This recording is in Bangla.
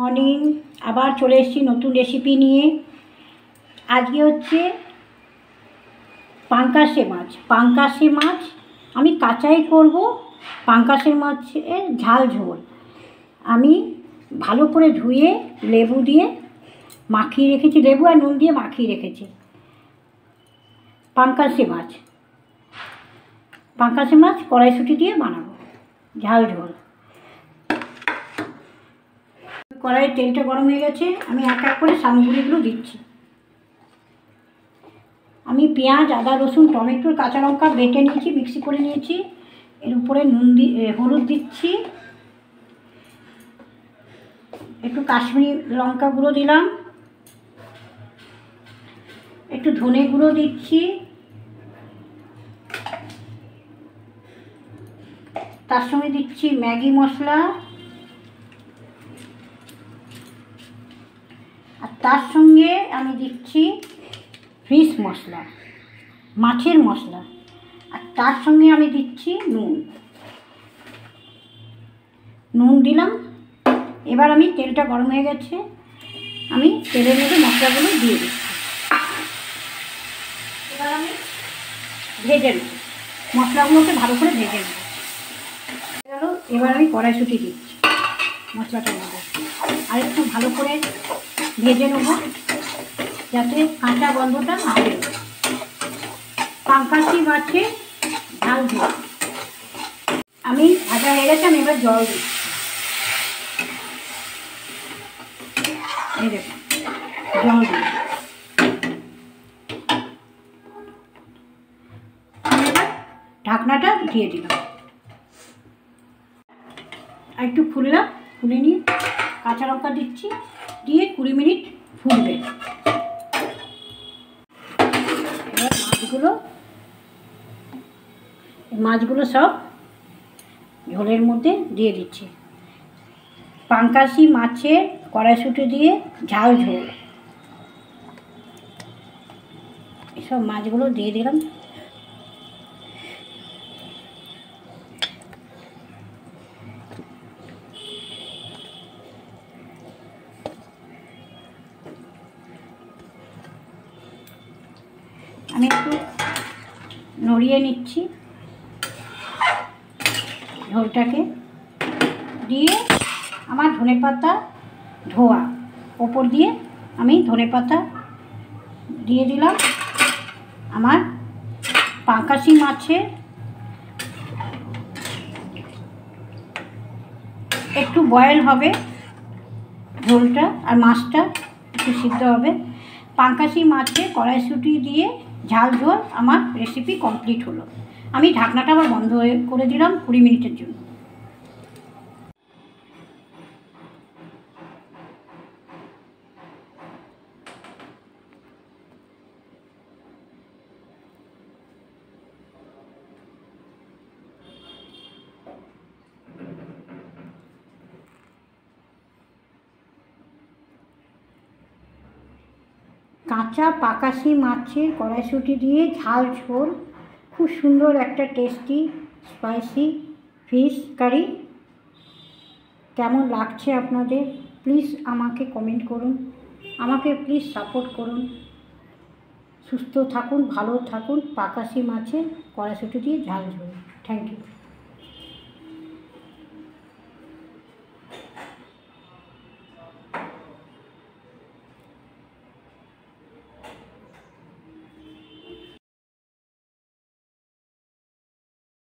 মর্নিং। আবার চলে এসেছি নতুন রেসিপি নিয়ে। আজকে হচ্ছে পাঙ্কাশে মাছ আমি কাঁচাই করব। পাঙ্কাশে মাছের ঝাল ঝোল আমি ভালো করে ধুয়ে লেবু দিয়ে মাখিয়ে রেখেছি, লেবু আর নুন দিয়ে মাখিয়ে রেখেছি। পাঙ্কাশে মাছ কড়াইশুঁটি দিয়ে বানাবো ঝাল ঝোল। কড়াইয়ে তেলটা গরম হয়ে গেছে, আমি এক এক করে সামগ্রীগুলো দিচ্ছি। আমি পেঁয়াজ, আদা, রসুন, টমেটো, কাঁচা লঙ্কা বেটে নিয়েছি, মিক্সি করে নিয়েছি। এর উপরে হলুদ দিচ্ছি, একটু কাশ্মীরি লঙ্কা গুঁড়ো দিলাম, একটু ধনে গুঁড়ো দিচ্ছি, তার সঙ্গে দিচ্ছি ম্যাগি মশলা, আর তার সঙ্গে আমি দিচ্ছি ফিশ মশলা, মাছের মশলা, আর তার সঙ্গে আমি দিচ্ছি নুন দিলাম। এবার আমি তেলটা গরম হয়ে গেছে, আমি তেলের মধ্যে মশলাগুলো দিয়ে দিচ্ছি। এবার আমি ভেজে নেব, মশলাগুলোকে ভালো করে ভেজে নেব। এবার আমি কড়াইশুঁটি দিচ্ছি মশলাটার মধ্যে, আর একটু ভালো করে ভেজে নেব যাতে কাঁচা গন্ধটা না বেরোয়। পাঙ্কাশি মাছের ঝাল ঝোল আমি ভাজা হয়ে গেছে, আমি এবার জল দিচ্ছি। এই দেখুন জল দিই, এবার ঢাকনাটা দিয়ে দিলাম। আর একটু ফুলে নিয়ে কাঁচা লঙ্কা দিচ্ছি, দিয়ে 20 মিনিট ফুলবে। এবার মাছগুলো সব ঝোলের মধ্যে দিয়ে দিচ্ছি। পাঙ্কাশি মাছের কড়াইশুঁটি দিয়ে ঝাল ঝোল, এসব মাছগুলো দিয়ে দিলাম। আমি একটু নড়িয়ে নিচ্ছি ঝোলটাকে, দিয়ে আমার ধনেপাতা ধোয়া ওপর দিয়ে আমি ধনেপাতা দিয়ে দিলাম। আমার পাঙ্কাশি মাছের একটু বয়েল হবে ঝোলটা, আর মাছটা একটু সিদ্ধ হবে। পাঙ্কাশি মাছে কড়াইশুঁটি দিয়ে ঝাল ঝোল আমার রেসিপি কমপ্লিট হলো। আমি ঢাকনাটা আবার বন্ধ করে দিলাম 20 মিনিটের জন্য। কাঁচা পাকাশি মাছের কড়াইশুঁটি দিয়ে ঝাল ঝোল, খুব সুন্দর একটা টেস্টি স্পাইসি ফিশ কারি। কেমন লাগছে আপনাদের প্লিজ আমাকে কমেন্ট করুন, আমাকে প্লিজ সাপোর্ট করুন। সুস্থ থাকুন, ভালো থাকুন। পাকাশি মাছের কড়াইশুঁটি দিয়ে ঝাল ঝোল। Thank you.